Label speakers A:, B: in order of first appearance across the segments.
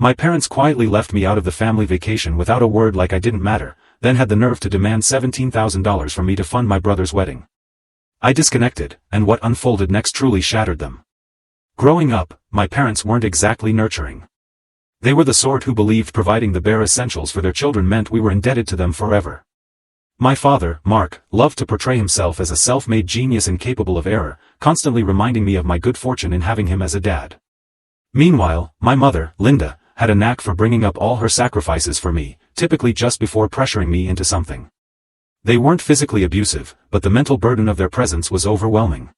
A: My parents quietly left me out of the family vacation without a word, like I didn't matter, then had the nerve to demand $17,000 from me to fund my brother's wedding. I disconnected, and what unfolded next truly shattered them. Growing up, my parents weren't exactly nurturing. They were the sort who believed providing the bare essentials for their children meant we were indebted to them forever. My father, Mark, loved to portray himself as a self-made genius incapable of error, constantly reminding me of my good fortune in having him as a dad. Meanwhile, my mother, Linda, had a knack for bringing up all her sacrifices for me, typically just before pressuring me into something. They weren't physically abusive, but the mental burden of their presence was overwhelming.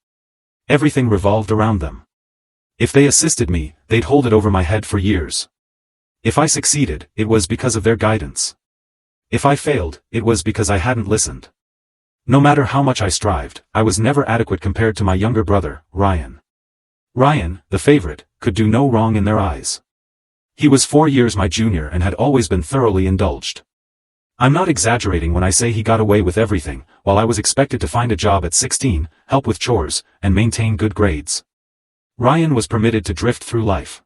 A: Everything revolved around them. If they assisted me, they'd hold it over my head for years. If I succeeded, it was because of their guidance. If I failed, it was because I hadn't listened. No matter how much I strived, I was never adequate compared to my younger brother, Ryan. Ryan, the favorite, could do no wrong in their eyes. He was 4 years my junior and had always been thoroughly indulged. I'm not exaggerating when I say he got away with everything, while I was expected to find a job at 16, help with chores, and maintain good grades. Ryan was permitted to drift through life.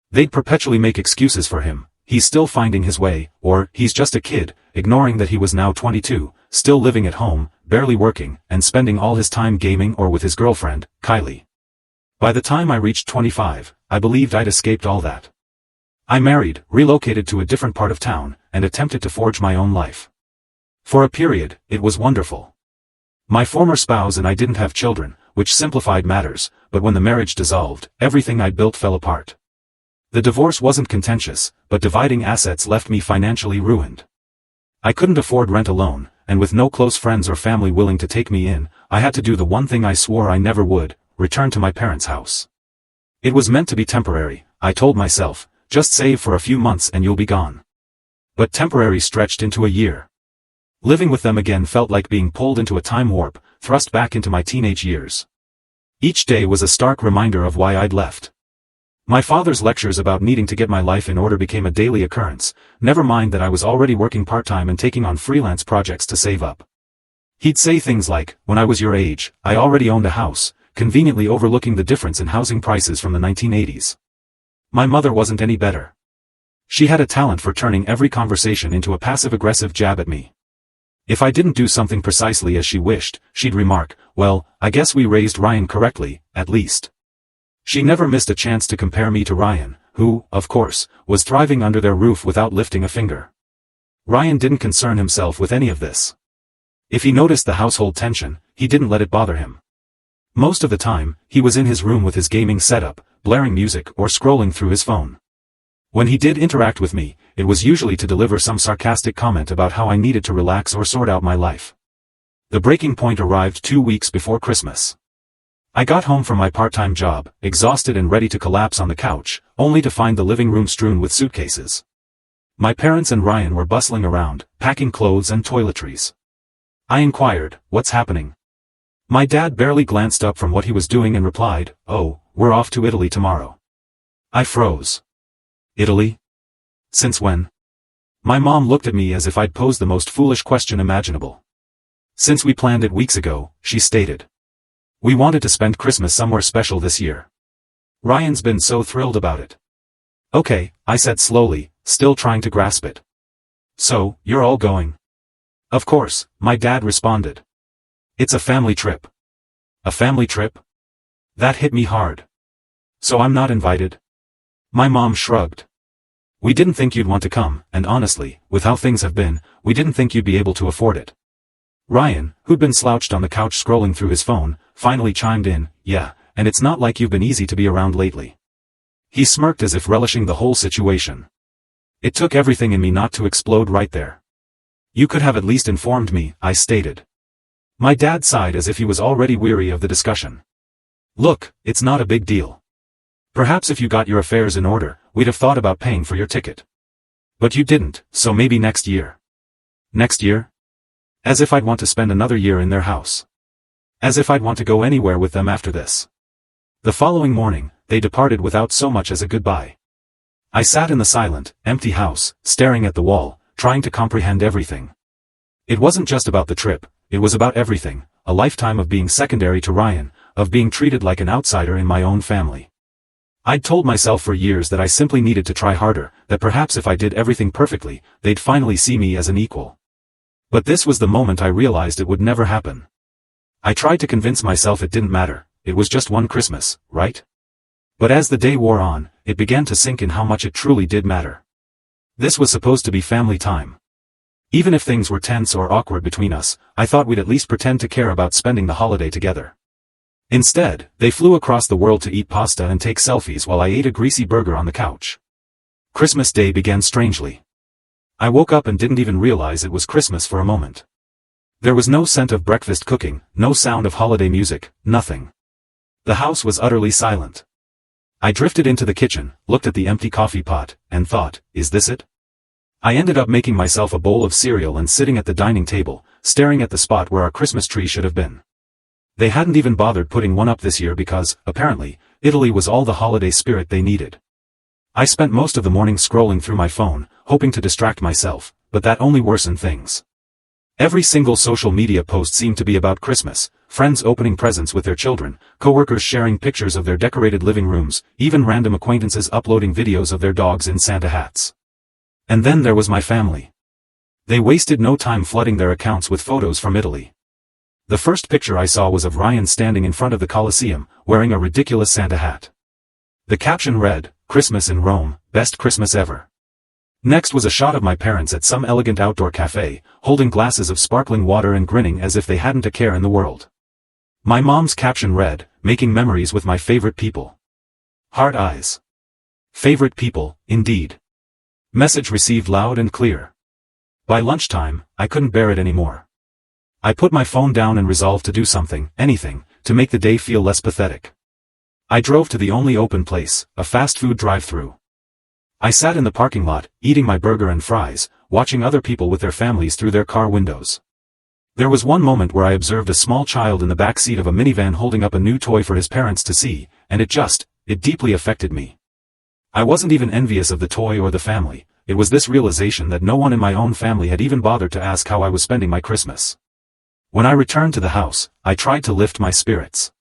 A: They'd perpetually make excuses for him: he's still finding his way, or he's just a kid, ignoring that he was now 22, still living at home, barely working, and spending all his time gaming or with his girlfriend, Kylie. By the time I reached 25, I believed I'd escaped all that. I married, relocated to a different part of town, and attempted to forge my own life. For a period, it was wonderful. My former spouse and I didn't have children, which simplified matters, but when the marriage dissolved, everything I'd built fell apart. The divorce wasn't contentious, but dividing assets left me financially ruined. I couldn't afford rent alone, and with no close friends or family willing to take me in, I had to do the one thing I swore I never would: return to my parents' house. It was meant to be temporary, I told myself, just save for a few months and you'll be gone. But temporary stretched into a year. Living with them again felt like being pulled into a time warp, thrust back into my teenage years. Each day was a stark reminder of why I'd left. My father's lectures about needing to get my life in order became a daily occurrence, never mind that I was already working part-time and taking on freelance projects to save up. He'd say things like, "When I was your age, I already owned a house," conveniently overlooking the difference in housing prices from the 1980s. My mother wasn't any better. She had a talent for turning every conversation into a passive-aggressive jab at me. If I didn't do something precisely as she wished, she'd remark, "Well, I guess we raised Ryan correctly, at least." She never missed a chance to compare me to Ryan, who, of course, was thriving under their roof without lifting a finger. Ryan didn't concern himself with any of this. If he noticed the household tension, he didn't let it bother him. Most of the time, he was in his room with his gaming setup, blaring music or scrolling through his phone. When he did interact with me, it was usually to deliver some sarcastic comment about how I needed to relax or sort out my life. The breaking point arrived 2 weeks before Christmas. I got home from my part-time job, exhausted and ready to collapse on the couch, only to find the living room strewn with suitcases. My parents and Ryan were bustling around, packing clothes and toiletries. I inquired, "What's happening?" My dad barely glanced up from what he was doing and replied, "Oh, we're off to Italy tomorrow." I froze. Italy? Since when? My mom looked at me as if I'd posed the most foolish question imaginable. "Since we planned it weeks ago," she stated. "We wanted to spend Christmas somewhere special this year. Ryan's been so thrilled about it." "Okay," I said slowly, still trying to grasp it. "So, you're all going?" "Of course," my dad responded. "It's a family trip." "A family trip?" That hit me hard. "So I'm not invited?" My mom shrugged. "We didn't think you'd want to come, and honestly, with how things have been, we didn't think you'd be able to afford it." Ryan, who'd been slouched on the couch scrolling through his phone, finally chimed in, "Yeah, and it's not like you've been easy to be around lately." He smirked as if relishing the whole situation. It took everything in me not to explode right there. "You could have at least informed me," I stated. My dad sighed as if he was already weary of the discussion. "Look, it's not a big deal. Perhaps if you got your affairs in order, we'd have thought about paying for your ticket. But you didn't, so maybe next year." "Next year?" As if I'd want to spend another year in their house. As if I'd want to go anywhere with them after this. The following morning, they departed without so much as a goodbye. I sat in the silent, empty house, staring at the wall, trying to comprehend everything. It wasn't just about the trip, it was about everything, a lifetime of being secondary to Ryan, of being treated like an outsider in my own family. I'd told myself for years that I simply needed to try harder, that perhaps if I did everything perfectly, they'd finally see me as an equal. But this was the moment I realized it would never happen. I tried to convince myself it didn't matter, it was just one Christmas, right? But as the day wore on, it began to sink in how much it truly did matter. This was supposed to be family time. Even if things were tense or awkward between us, I thought we'd at least pretend to care about spending the holiday together. Instead, they flew across the world to eat pasta and take selfies while I ate a greasy burger on the couch. Christmas Day began strangely. I woke up and didn't even realize it was Christmas for a moment. There was no scent of breakfast cooking, no sound of holiday music, nothing. The house was utterly silent. I drifted into the kitchen, looked at the empty coffee pot, and thought, is this it? I ended up making myself a bowl of cereal and sitting at the dining table, staring at the spot where our Christmas tree should have been. They hadn't even bothered putting one up this year because, apparently, Italy was all the holiday spirit they needed. I spent most of the morning scrolling through my phone, hoping to distract myself, but that only worsened things. Every single social media post seemed to be about Christmas, friends opening presents with their children, coworkers sharing pictures of their decorated living rooms, even random acquaintances uploading videos of their dogs in Santa hats. And then there was my family. They wasted no time flooding their accounts with photos from Italy. The first picture I saw was of Ryan standing in front of the Colosseum, wearing a ridiculous Santa hat. The caption read, "Christmas in Rome, best Christmas ever." Next was a shot of my parents at some elegant outdoor cafe, holding glasses of sparkling water and grinning as if they hadn't a care in the world. My mom's caption read, "Making memories with my favorite people." Heart eyes. Favorite people, indeed. Message received loud and clear. By lunchtime, I couldn't bear it anymore. I put my phone down and resolved to do something, anything, to make the day feel less pathetic. I drove to the only open place, a fast food drive-thru. I sat in the parking lot, eating my burger and fries, watching other people with their families through their car windows. There was one moment where I observed a small child in the back seat of a minivan holding up a new toy for his parents to see, and it deeply affected me. I wasn't even envious of the toy or the family, it was this realization that no one in my own family had even bothered to ask how I was spending my Christmas. When I returned to the house, I tried to lift my spirits.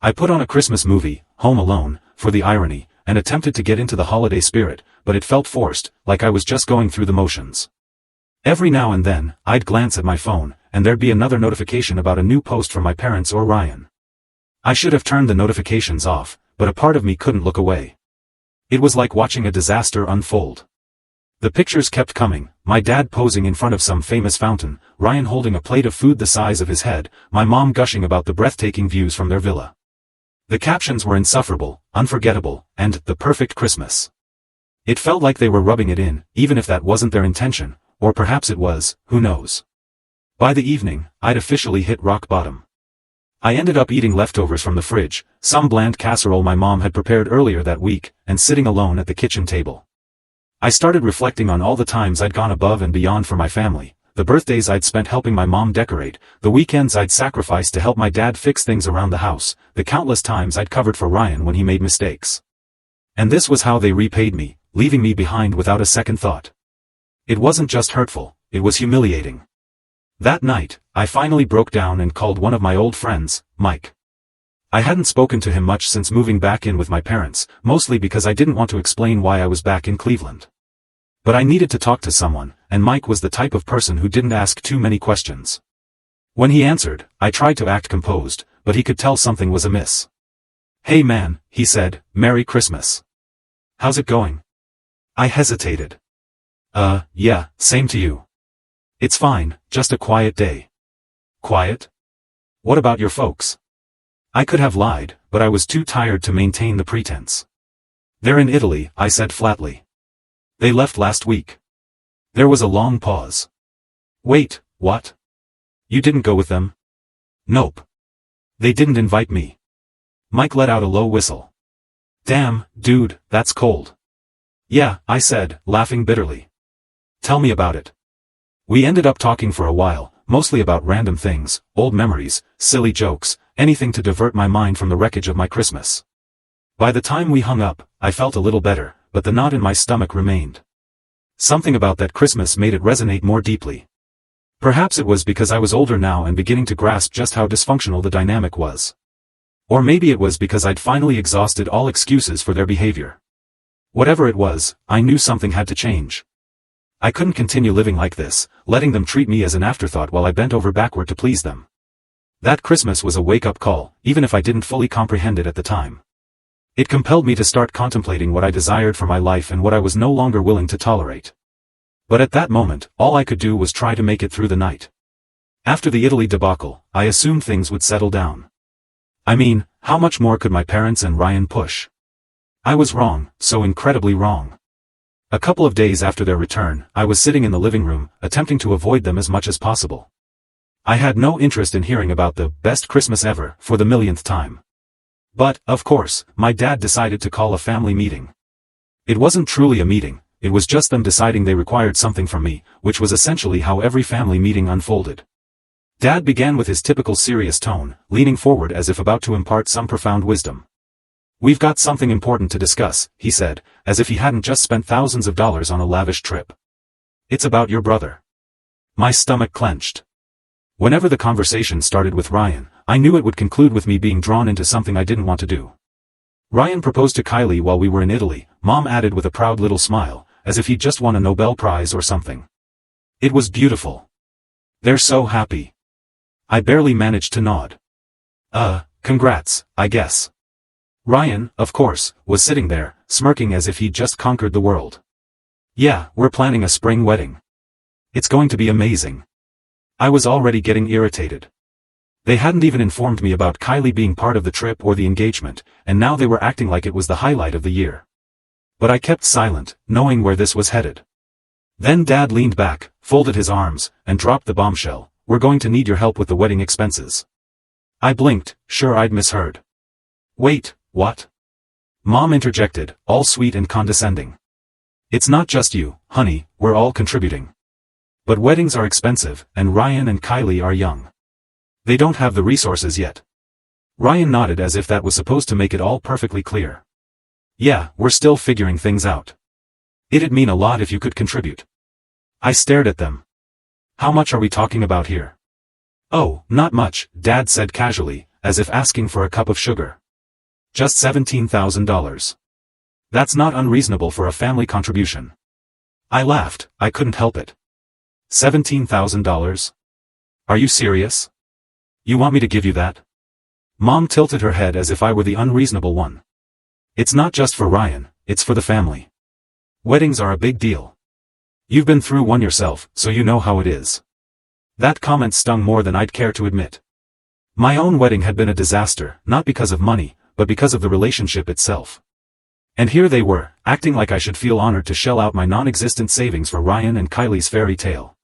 A: I put on a Christmas movie, Home Alone, for the irony, and attempted to get into the holiday spirit, but it felt forced, like I was just going through the motions. Every now and then, I'd glance at my phone, and there'd be another notification about a new post from my parents or Ryan. I should have turned the notifications off, but a part of me couldn't look away. It was like watching a disaster unfold. The pictures kept coming, my dad posing in front of some famous fountain, Ryan holding a plate of food the size of his head, my mom gushing about the breathtaking views from their villa. The captions were insufferable, unforgettable, and the perfect Christmas. It felt like they were rubbing it in, even if that wasn't their intention, or perhaps it was, who knows. By the evening, I'd officially hit rock bottom. I ended up eating leftovers from the fridge, some bland casserole my mom had prepared earlier that week, and sitting alone at the kitchen table. I started reflecting on all the times I'd gone above and beyond for my family, the birthdays I'd spent helping my mom decorate, the weekends I'd sacrificed to help my dad fix things around the house, the countless times I'd covered for Ryan when he made mistakes. And this was how they repaid me, leaving me behind without a second thought. It wasn't just hurtful, it was humiliating. That night, I finally broke down and called one of my old friends, Mike. I hadn't spoken to him much since moving back in with my parents, mostly because I didn't want to explain why I was back in Cleveland. But I needed to talk to someone, and Mike was the type of person who didn't ask too many questions. When he answered, I tried to act composed, but he could tell something was amiss. "Hey man," he said, "Merry Christmas. How's it going?" I hesitated. Yeah, same to you. It's fine, just a quiet day." "Quiet? What about your folks?" I could have lied, but I was too tired to maintain the pretense. "They're in Italy," I said flatly. "They left last week." There was a long pause. "Wait, what? You didn't go with them?" "Nope. They didn't invite me." Mike let out a low whistle. "Damn, dude, that's cold." "Yeah," I said, laughing bitterly. "Tell me about it." We ended up talking for a while, mostly about random things, old memories, silly jokes, anything to divert my mind from the wreckage of my Christmas. By the time we hung up, I felt a little better, but the knot in my stomach remained. Something about that Christmas made it resonate more deeply. Perhaps it was because I was older now and beginning to grasp just how dysfunctional the dynamic was. Or maybe it was because I'd finally exhausted all excuses for their behavior. Whatever it was, I knew something had to change. I couldn't continue living like this, letting them treat me as an afterthought while I bent over backward to please them. That Christmas was a wake-up call, even if I didn't fully comprehend it at the time. It compelled me to start contemplating what I desired for my life and what I was no longer willing to tolerate. But at that moment, all I could do was try to make it through the night. After the Italy debacle, I assumed things would settle down. I mean, how much more could my parents and Ryan push? I was wrong, so incredibly wrong. A couple of days after their return, I was sitting in the living room, attempting to avoid them as much as possible. I had no interest in hearing about the best Christmas ever for the millionth time. But, of course, my dad decided to call a family meeting. It wasn't truly a meeting, it was just them deciding they required something from me, which was essentially how every family meeting unfolded. Dad began with his typical serious tone, leaning forward as if about to impart some profound wisdom. "We've got something important to discuss," he said, as if he hadn't just spent thousands of dollars on a lavish trip. "It's about your brother." My stomach clenched. Whenever the conversation started with Ryan, I knew it would conclude with me being drawn into something I didn't want to do. "Ryan proposed to Kylie while we were in Italy," Mom added with a proud little smile, as if he'd just won a Nobel Prize or something. "It was beautiful. They're so happy." I barely managed to nod. Congrats, I guess." Ryan, of course, was sitting there, smirking as if he'd just conquered the world. "Yeah, we're planning a spring wedding. It's going to be amazing." I was already getting irritated. They hadn't even informed me about Kylie being part of the trip or the engagement, and now they were acting like it was the highlight of the year. But I kept silent, knowing where this was headed. Then Dad leaned back, folded his arms, and dropped the bombshell. "We're going to need your help with the wedding expenses." I blinked, sure I'd misheard. "Wait, what?" Mom interjected, all sweet and condescending. "It's not just you, honey, we're all contributing. But weddings are expensive, and Ryan and Kylie are young. They don't have the resources yet." Ryan nodded as if that was supposed to make it all perfectly clear. "Yeah, we're still figuring things out. It'd mean a lot if you could contribute." I stared at them. "How much are we talking about here?" "Oh, not much," Dad said casually, as if asking for a cup of sugar. "Just $17,000. That's not unreasonable for a family contribution." I laughed, I couldn't help it. $17,000? Are you serious? You want me to give you that? Mom tilted her head as if I were the unreasonable one. "It's not just for Ryan, it's for the family. Weddings are a big deal. You've been through one yourself, so you know how it is." That comment stung more than I'd care to admit. My own wedding had been a disaster, not because of money, but because of the relationship itself. And here they were, acting like I should feel honored to shell out my non-existent savings for Ryan and Kylie's fairy tale.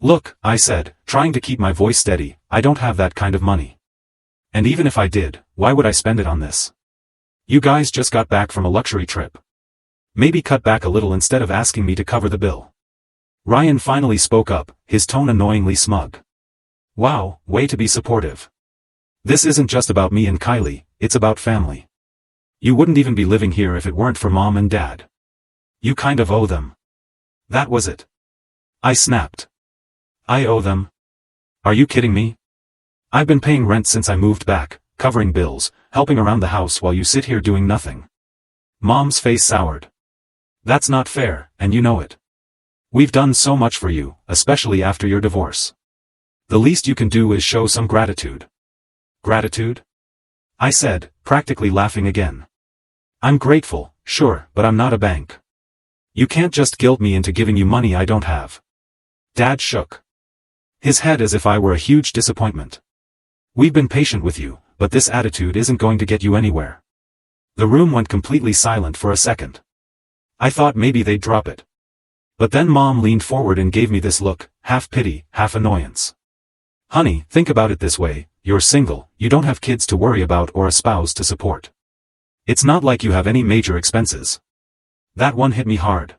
A: "Look," I said, trying to keep my voice steady, "I don't have that kind of money. And even if I did, why would I spend it on this? You guys just got back from a luxury trip. Maybe cut back a little instead of asking me to cover the bill." Ryan finally spoke up, his tone annoyingly smug. "Wow, way to be supportive. This isn't just about me and Kylie, it's about family. You wouldn't even be living here if it weren't for Mom and Dad. You kind of owe them." That was it. I snapped. "I owe them? Are you kidding me? I've been paying rent since I moved back, covering bills, helping around the house while you sit here doing nothing." Mom's face soured. "That's not fair, and you know it. We've done so much for you, especially after your divorce. The least you can do is show some gratitude." "Gratitude?" I said, practically laughing again. "I'm grateful, sure, but I'm not a bank. You can't just guilt me into giving you money I don't have." Dad shook his head as if I were a huge disappointment. "We've been patient with you, but this attitude isn't going to get you anywhere." The room went completely silent for a second. I thought maybe they'd drop it. But then Mom leaned forward and gave me this look, half pity, half annoyance. "Honey, think about it this way, you're single, you don't have kids to worry about or a spouse to support. It's not like you have any major expenses." That one hit me hard.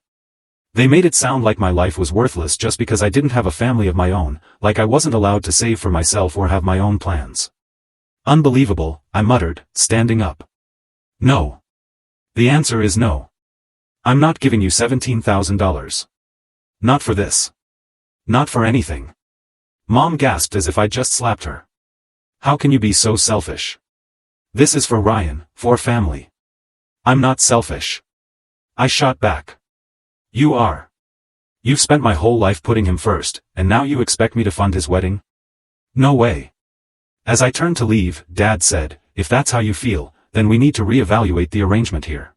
A: They made it sound like my life was worthless just because I didn't have a family of my own, like I wasn't allowed to save for myself or have my own plans. "Unbelievable," I muttered, standing up. "No. The answer is no. I'm not giving you $17,000. Not for this. Not for anything." Mom gasped as if I'd just slapped her. "How can you be so selfish? This is for Ryan, for family. I'm not selfish. I shot back. You are. You've spent my whole life putting him first, and now you expect me to fund his wedding? No way. As I turned to leave, Dad said, if that's how you feel, then we need to reevaluate the arrangement here.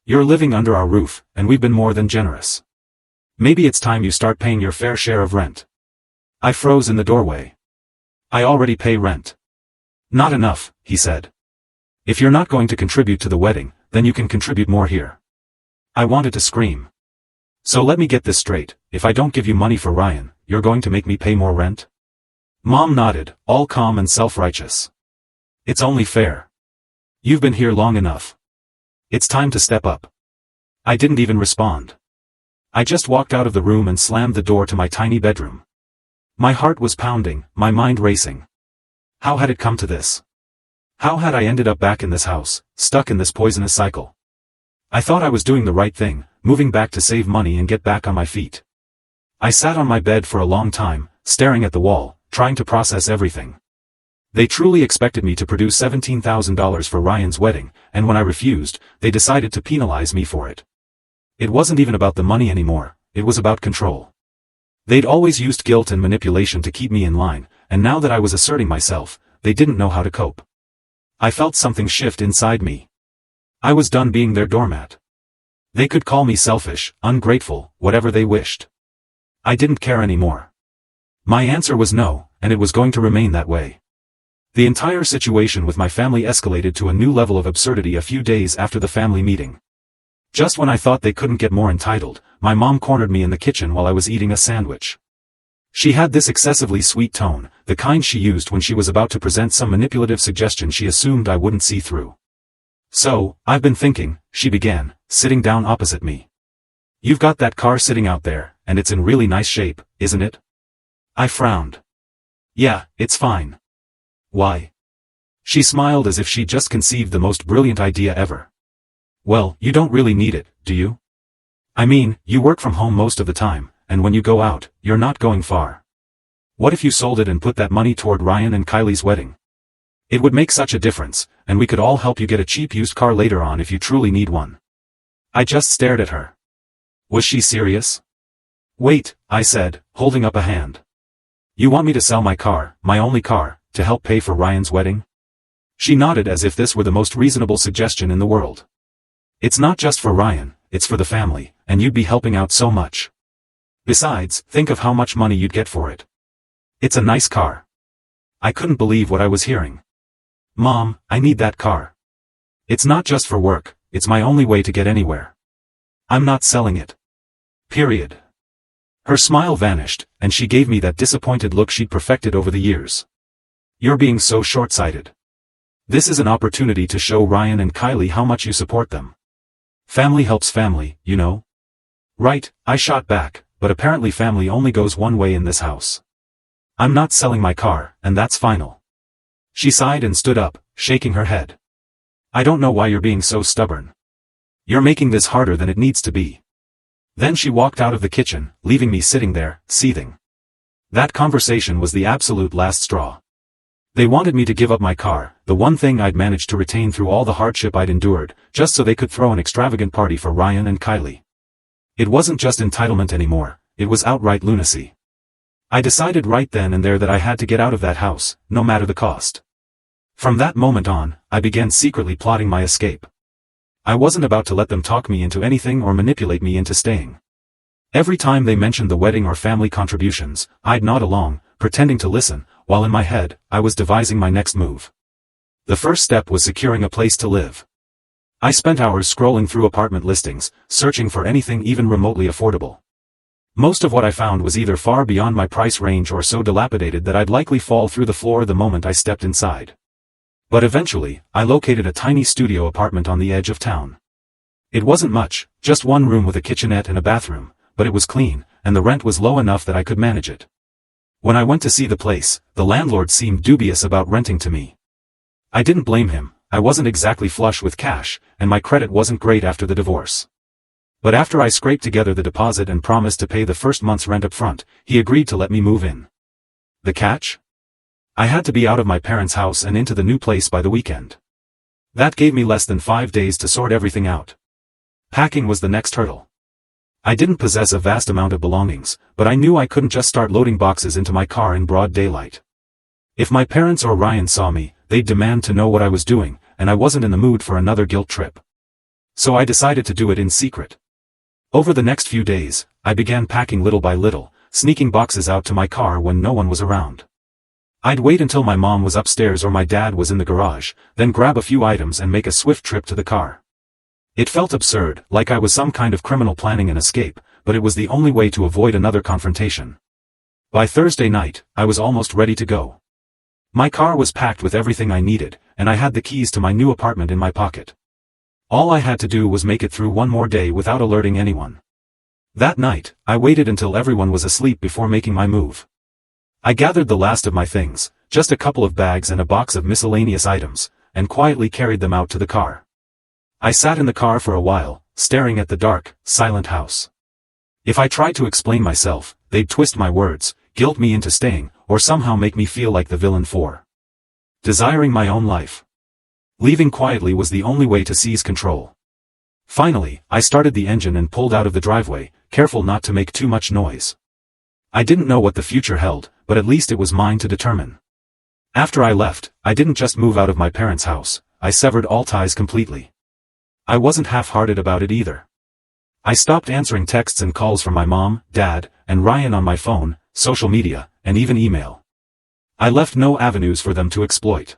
A: You're living under our roof, and we've been more than generous. Maybe it's time you start paying your fair share of rent. I froze in the doorway. I already pay rent. Not enough, he said. If you're not going to contribute to the wedding, then you can contribute more here. I wanted to scream. So let me get this straight, if I don't give you money for Ryan, you're going to make me pay more rent? Mom nodded, all calm and self-righteous. It's only fair. You've been here long enough. It's time to step up. I didn't even respond. I just walked out of the room and slammed the door to my tiny bedroom. My heart was pounding, my mind racing. How had it come to this? How had I ended up back in this house, stuck in this poisonous cycle? I thought I was doing the right thing, moving back to save money and get back on my feet. I sat on my bed for a long time, staring at the wall, trying to process everything. They truly expected me to produce $17,000 for Ryan's wedding, and when I refused, they decided to penalize me for it. It wasn't even about the money anymore, it was about control. They'd always used guilt and manipulation to keep me in line, and now that I was asserting myself, they didn't know how to cope. I felt something shift inside me. I was done being their doormat. They could call me selfish, ungrateful, whatever they wished. I didn't care anymore. My answer was no, and it was going to remain that way. The entire situation with my family escalated to a new level of absurdity a few days after the family meeting. Just when I thought they couldn't get more entitled, my mom cornered me in the kitchen while I was eating a sandwich. She had this excessively sweet tone, the kind she used when she was about to present some manipulative suggestion she assumed I wouldn't see through. So, I've been thinking, she began, sitting down opposite me. You've got that car sitting out there, and it's in really nice shape, isn't it? I frowned. Yeah, it's fine. Why? She smiled as if she'd just conceived the most brilliant idea ever. Well, you don't really need it, do you? I mean, you work from home most of the time, and when you go out, you're not going far. What if you sold it and put that money toward Ryan and Kylie's wedding? It would make such a difference, and we could all help you get a cheap used car later on if you truly need one. I just stared at her. Was she serious? Wait, I said, holding up a hand. You want me to sell my car, my only car, to help pay for Ryan's wedding? She nodded as if this were the most reasonable suggestion in the world. It's not just for Ryan, it's for the family, and you'd be helping out so much. Besides, think of how much money you'd get for it. It's a nice car. I couldn't believe what I was hearing. Mom, I need that car. It's not just for work, it's my only way to get anywhere. I'm not selling it. Period. Her smile vanished, and she gave me that disappointed look she'd perfected over the years. You're being so short-sighted. This is an opportunity to show Ryan and Kylie how much you support them. Family helps family, you know? Right, I shot back, but apparently family only goes one way in this house. I'm not selling my car, and that's final. She sighed and stood up, shaking her head. I don't know why you're being so stubborn. You're making this harder than it needs to be. Then she walked out of the kitchen, leaving me sitting there, seething. That conversation was the absolute last straw. They wanted me to give up my car, the one thing I'd managed to retain through all the hardship I'd endured, just so they could throw an extravagant party for Ryan and Kylie. It wasn't just entitlement anymore, it was outright lunacy. I decided right then and there that I had to get out of that house, no matter the cost. From that moment on, I began secretly plotting my escape. I wasn't about to let them talk me into anything or manipulate me into staying. Every time they mentioned the wedding or family contributions, I'd nod along, pretending to listen, while in my head, I was devising my next move. The first step was securing a place to live. I spent hours scrolling through apartment listings, searching for anything even remotely affordable. Most of what I found was either far beyond my price range or so dilapidated that I'd likely fall through the floor the moment I stepped inside. But eventually, I located a tiny studio apartment on the edge of town. It wasn't much, just one room with a kitchenette and a bathroom, but it was clean, and the rent was low enough that I could manage it. When I went to see the place, the landlord seemed dubious about renting to me. I didn't blame him, I wasn't exactly flush with cash, and my credit wasn't great after the divorce. But after I scraped together the deposit and promised to pay the first month's rent up front, he agreed to let me move in. The catch? I had to be out of my parents' house and into the new place by the weekend. That gave me less than 5 days to sort everything out. Packing was the next hurdle. I didn't possess a vast amount of belongings, but I knew I couldn't just start loading boxes into my car in broad daylight. If my parents or Ryan saw me, they'd demand to know what I was doing, and I wasn't in the mood for another guilt trip. So I decided to do it in secret. Over the next few days, I began packing little by little, sneaking boxes out to my car when no one was around. I'd wait until my mom was upstairs or my dad was in the garage, then grab a few items and make a swift trip to the car. It felt absurd, like I was some kind of criminal planning an escape, but it was the only way to avoid another confrontation. By Thursday night, I was almost ready to go. My car was packed with everything I needed, and I had the keys to my new apartment in my pocket. All I had to do was make it through one more day without alerting anyone. That night, I waited until everyone was asleep before making my move. I gathered the last of my things, just a couple of bags and a box of miscellaneous items, and quietly carried them out to the car. I sat in the car for a while, staring at the dark, silent house. If I tried to explain myself, they'd twist my words, guilt me into staying, or somehow make me feel like the villain for desiring my own life. Leaving quietly was the only way to seize control. Finally, I started the engine and pulled out of the driveway, careful not to make too much noise. I didn't know what the future held, but at least it was mine to determine. After I left, I didn't just move out of my parents' house, I severed all ties completely. I wasn't half-hearted about it either. I stopped answering texts and calls from my mom, dad, and Ryan on my phone, social media, and even email. I left no avenues for them to exploit.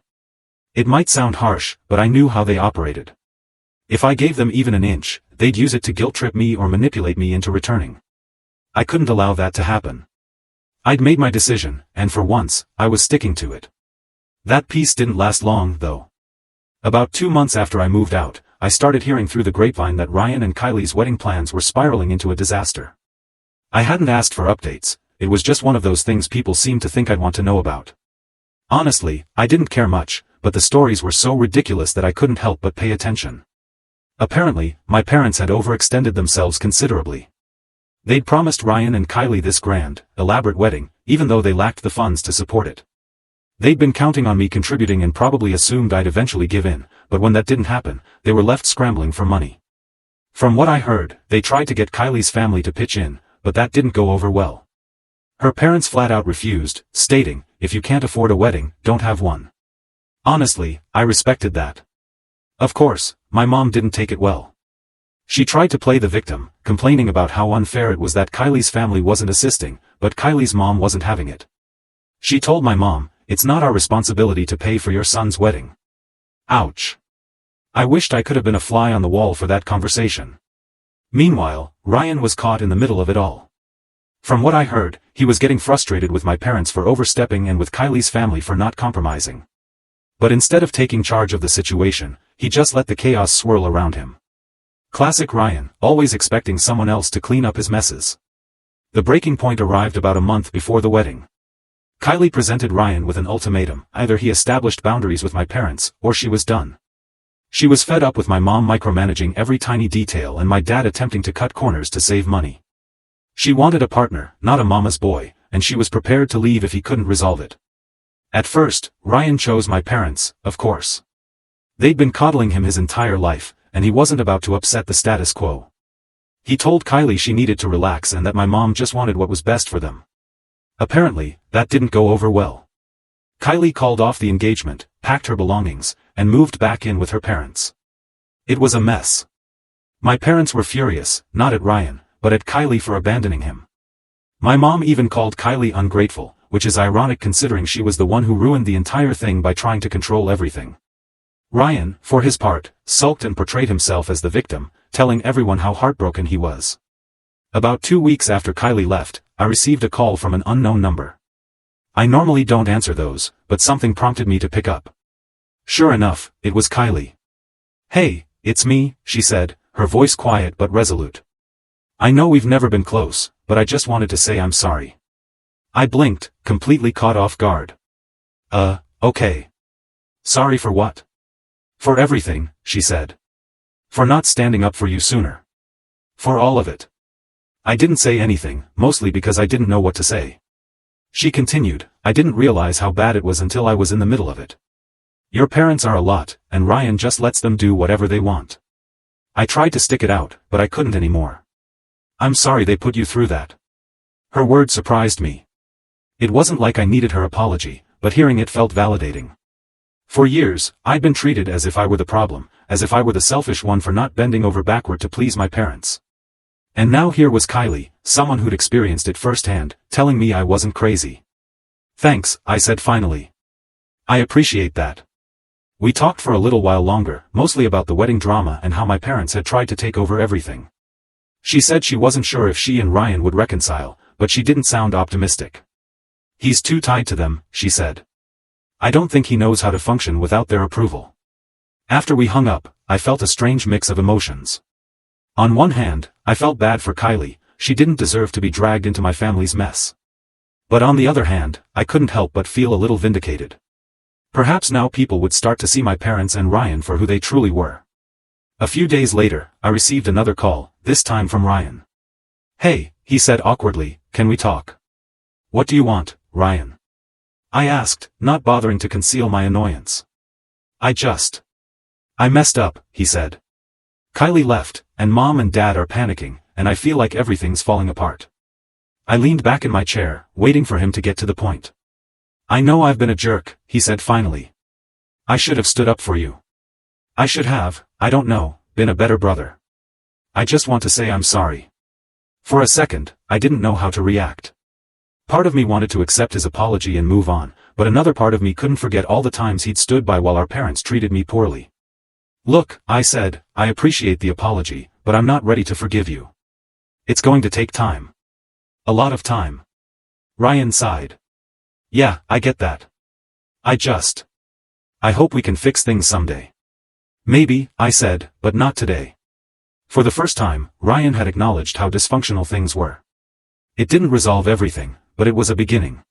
A: It might sound harsh, but I knew how they operated. If I gave them even an inch, they'd use it to guilt-trip me or manipulate me into returning. I couldn't allow that to happen. I'd made my decision, and for once, I was sticking to it. That peace didn't last long, though. About 2 months after I moved out, I started hearing through the grapevine that Ryan and Kylie's wedding plans were spiraling into a disaster. I hadn't asked for updates, it was just one of those things people seemed to think I'd want to know about. Honestly, I didn't care much, but the stories were so ridiculous that I couldn't help but pay attention. Apparently, my parents had overextended themselves considerably. They'd promised Ryan and Kylie this grand, elaborate wedding, even though they lacked the funds to support it. They'd been counting on me contributing and probably assumed I'd eventually give in, but when that didn't happen, they were left scrambling for money. From what I heard, they tried to get Kylie's family to pitch in, but that didn't go over well. Her parents flat out refused, stating, "If you can't afford a wedding, don't have one." Honestly, I respected that. Of course, my mom didn't take it well. She tried to play the victim, complaining about how unfair it was that Kylie's family wasn't assisting, but Kylie's mom wasn't having it. She told my mom, "It's not our responsibility to pay for your son's wedding." Ouch. I wished I could have been a fly on the wall for that conversation. Meanwhile, Ryan was caught in the middle of it all. From what I heard, he was getting frustrated with my parents for overstepping and with Kylie's family for not compromising. But instead of taking charge of the situation, he just let the chaos swirl around him. Classic Ryan, always expecting someone else to clean up his messes. The breaking point arrived about a month before the wedding. Kylie presented Ryan with an ultimatum: either he established boundaries with my parents, or she was done. She was fed up with my mom micromanaging every tiny detail and my dad attempting to cut corners to save money. She wanted a partner, not a mama's boy, and she was prepared to leave if he couldn't resolve it. At first, Ryan chose my parents, of course. They'd been coddling him his entire life, and he wasn't about to upset the status quo. He told Kylie she needed to relax and that my mom just wanted what was best for them. Apparently, that didn't go over well. Kylie called off the engagement, packed her belongings, and moved back in with her parents. It was a mess. My parents were furious, not at Ryan, but at Kylie for abandoning him. My mom even called Kylie ungrateful, which is ironic considering she was the one who ruined the entire thing by trying to control everything. Ryan, for his part, sulked and portrayed himself as the victim, telling everyone how heartbroken he was. About 2 weeks after Kylie left, I received a call from an unknown number. I normally don't answer those, but something prompted me to pick up. Sure enough, it was Kylie. "Hey, it's me," she said, her voice quiet but resolute. "I know we've never been close, but I just wanted to say I'm sorry." I blinked, completely caught off guard. Okay. Sorry for what?" "For everything," she said. "For not standing up for you sooner. For all of it." I didn't say anything, mostly because I didn't know what to say. She continued, "I didn't realize how bad it was until I was in the middle of it. Your parents are a lot, and Ryan just lets them do whatever they want. I tried to stick it out, but I couldn't anymore. I'm sorry they put you through that. Her words surprised me. It wasn't like I needed her apology, but hearing it felt validating. For years, I'd been treated as if I were the problem, as if I were the selfish one for not bending over backward to please my parents. And now here was Kylie, someone who'd experienced it firsthand, telling me I wasn't crazy. Thanks, I said finally. I appreciate that. We talked for a little while longer, mostly about the wedding drama and how my parents had tried to take over everything. She said she wasn't sure if she and Ryan would reconcile, but she didn't sound optimistic. He's too tied to them, she said. I don't think he knows how to function without their approval. After we hung up, I felt a strange mix of emotions. On one hand, I felt bad for Kylie, she didn't deserve to be dragged into my family's mess. But on the other hand, I couldn't help but feel a little vindicated. Perhaps now people would start to see my parents and Ryan for who they truly were. A few days later, I received another call, this time from Ryan. Hey, he said awkwardly, can we talk? What do you want, Ryan? I asked, not bothering to conceal my annoyance. I messed up, he said. Kylie left, and Mom and Dad are panicking, and I feel like everything's falling apart. I leaned back in my chair, waiting for him to get to the point. I know I've been a jerk, he said finally. I should have stood up for you. I should have, I don't know, been a better brother. I just want to say I'm sorry. For a second, I didn't know how to react. Part of me wanted to accept his apology and move on, but another part of me couldn't forget all the times he'd stood by while our parents treated me poorly. Look, I said, I appreciate the apology, but I'm not ready to forgive you. It's going to take time. A lot of time. Ryan sighed. Yeah, I get that. I hope we can fix things someday. Maybe, I said, but not today. For the first time, Ryan had acknowledged how dysfunctional things were. It didn't resolve everything, but it was a beginning.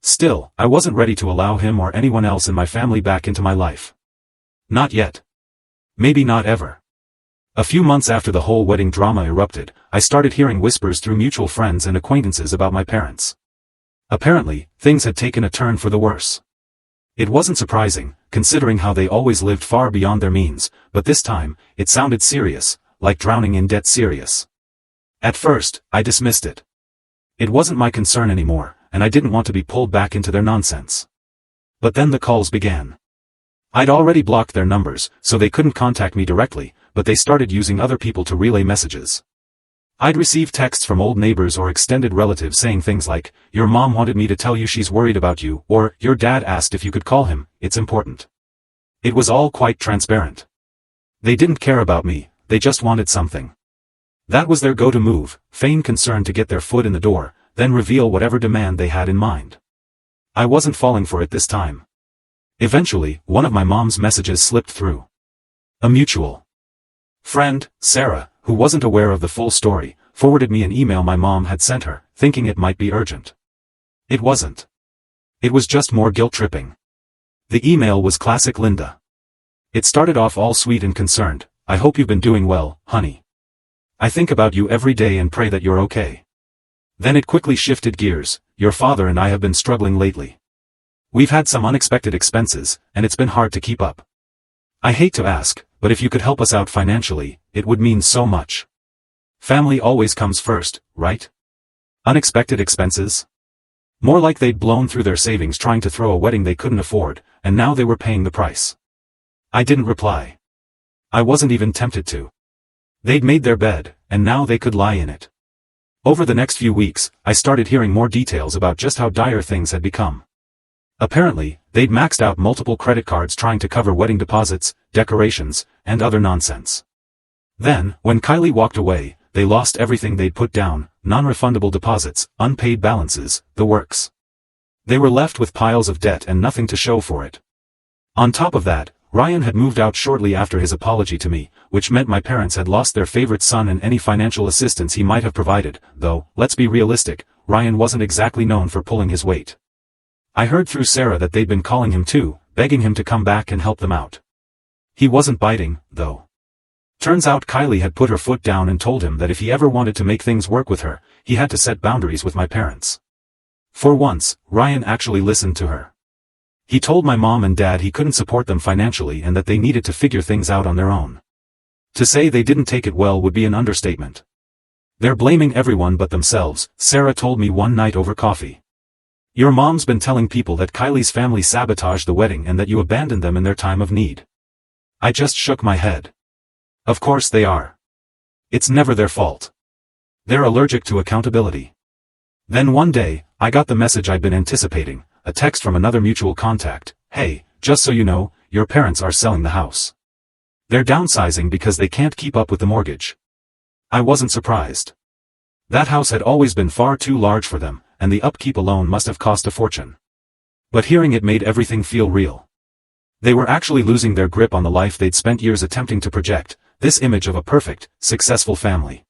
A: Still, I wasn't ready to allow him or anyone else in my family back into my life. Not yet. Maybe not ever. A few months after the whole wedding drama erupted, I started hearing whispers through mutual friends and acquaintances about my parents. Apparently, things had taken a turn for the worse. It wasn't surprising, considering how they always lived far beyond their means, but this time, it sounded serious, like drowning in debt serious. At first, I dismissed it. It wasn't my concern anymore, and I didn't want to be pulled back into their nonsense. But then the calls began. I'd already blocked their numbers, so they couldn't contact me directly, but they started using other people to relay messages. I'd receive texts from old neighbors or extended relatives saying things like, your mom wanted me to tell you she's worried about you, or, your dad asked if you could call him, it's important. It was all quite transparent. They didn't care about me, they just wanted something. That was their go-to move, feign concern to get their foot in the door, then reveal whatever demand they had in mind. I wasn't falling for it this time. Eventually, one of my mom's messages slipped through. A mutual friend, Sarah, who wasn't aware of the full story, forwarded me an email my mom had sent her, thinking it might be urgent. It wasn't. It was just more guilt-tripping. The email was classic Linda. It started off all sweet and concerned, I hope you've been doing well, honey. I think about you every day and pray that you're okay. Then it quickly shifted gears, your father and I have been struggling lately. We've had some unexpected expenses, and it's been hard to keep up. I hate to ask, but if you could help us out financially, it would mean so much. Family always comes first, right? Unexpected expenses? More like they'd blown through their savings trying to throw a wedding they couldn't afford, and now they were paying the price. I didn't reply. I wasn't even tempted to. They'd made their bed, and now they could lie in it. Over the next few weeks, I started hearing more details about just how dire things had become. Apparently, they'd maxed out multiple credit cards trying to cover wedding deposits, decorations, and other nonsense. Then, when Kylie walked away, they lost everything they'd put down, non-refundable deposits, unpaid balances, the works. They were left with piles of debt and nothing to show for it. On top of that, Ryan had moved out shortly after his apology to me, which meant my parents had lost their favorite son and any financial assistance he might have provided, though, let's be realistic, Ryan wasn't exactly known for pulling his weight. I heard through Sarah that they'd been calling him too, begging him to come back and help them out. He wasn't biting, though. Turns out Kylie had put her foot down and told him that if he ever wanted to make things work with her, he had to set boundaries with my parents. For once, Ryan actually listened to her. He told my mom and dad he couldn't support them financially and that they needed to figure things out on their own. To say they didn't take it well would be an understatement. They're blaming everyone but themselves, Sarah told me one night over coffee. Your mom's been telling people that Kylie's family sabotaged the wedding and that you abandoned them in their time of need. I just shook my head. Of course they are. It's never their fault. They're allergic to accountability. Then one day, I got the message I'd been anticipating, a text from another mutual contact. Hey, just so you know, your parents are selling the house. They're downsizing because they can't keep up with the mortgage. I wasn't surprised. That house had always been far too large for them, and the upkeep alone must have cost a fortune. But hearing it made everything feel real. They were actually losing their grip on the life they'd spent years attempting to project, this image of a perfect, successful family.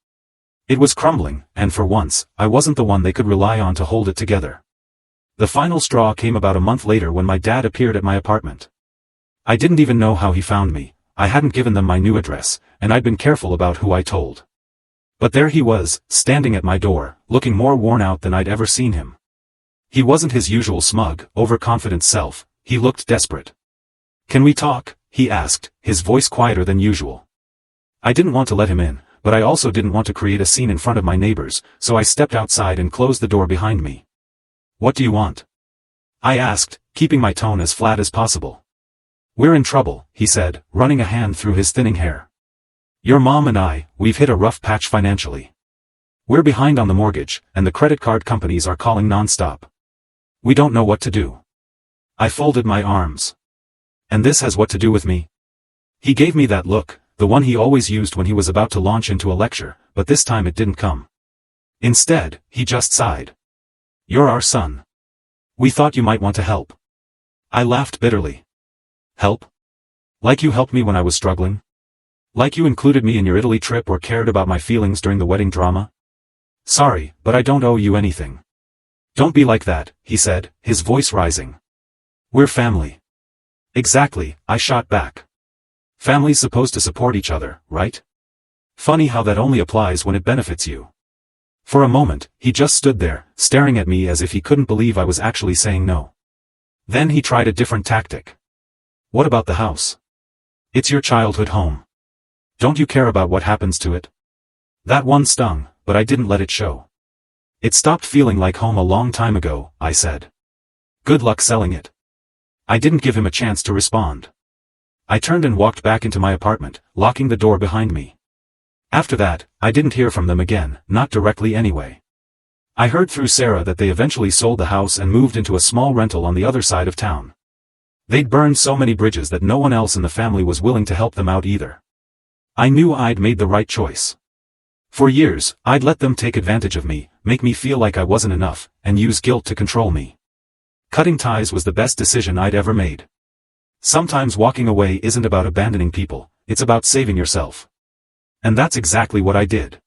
A: It was crumbling, and for once, I wasn't the one they could rely on to hold it together. The final straw came about a month later when my dad appeared at my apartment. I didn't even know how he found me. I hadn't given them my new address, and I'd been careful about who I told. But there he was, standing at my door, looking more worn out than I'd ever seen him. He wasn't his usual smug, overconfident self, he looked desperate. Can we talk? He asked, his voice quieter than usual. I didn't want to let him in, but I also didn't want to create a scene in front of my neighbors, so I stepped outside and closed the door behind me. What do you want? I asked, keeping my tone as flat as possible. We're in trouble, he said, running a hand through his thinning hair. Your mom and we've hit a rough patch financially. We're behind on the mortgage, and the credit card companies are calling non-stop. We don't know what to do. I folded my arms. And this has what to do with me? He gave me that look, the one he always used when he was about to launch into a lecture, but this time it didn't come. Instead, he just sighed. You're our son. We thought you might want to help. I laughed bitterly. Help? Like you helped me when I was struggling? Like you included me in your Italy trip or cared about my feelings during the wedding drama? Sorry, but I don't owe you anything. Don't be like that, he said, his voice rising. We're family. Exactly, I shot back. Family's supposed to support each other, right? Funny how that only applies when it benefits you. For a moment, he just stood there, staring at me as if he couldn't believe I was actually saying no. Then he tried a different tactic. What about the house? It's your childhood home. Don't you care about what happens to it? That one stung, but I didn't let it show. It stopped feeling like home a long time ago, I said. Good luck selling it. I didn't give him a chance to respond. I turned and walked back into my apartment, locking the door behind me. After that, I didn't hear from them again, not directly anyway. I heard through Sarah that they eventually sold the house and moved into a small rental on the other side of town. They'd burned so many bridges that no one else in the family was willing to help them out either. I knew I'd made the right choice. For years, I'd let them take advantage of me, make me feel like I wasn't enough, and use guilt to control me. Cutting ties was the best decision I'd ever made. Sometimes walking away isn't about abandoning people, it's about saving yourself. And that's exactly what I did.